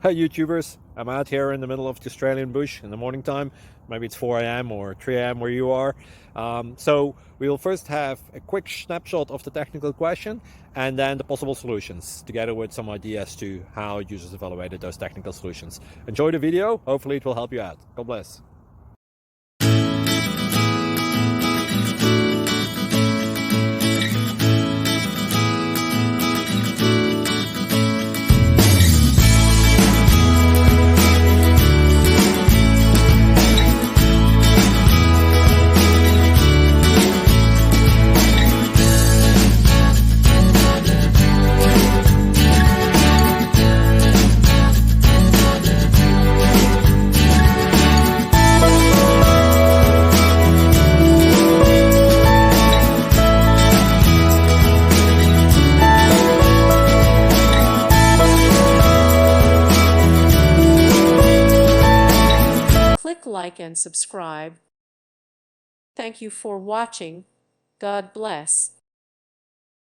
Hi YouTubers, I'm out here in the middle of the Australian bush in the morning time. Maybe it's 4 a.m. or 3 a.m. where you are. So we will first have a quick snapshot of the technical question and then the possible solutions, together with some ideas to how users evaluated those technical solutions. Enjoy the video, hopefully it will help you out. God bless. Click like and subscribe. Thank you for watching. God bless.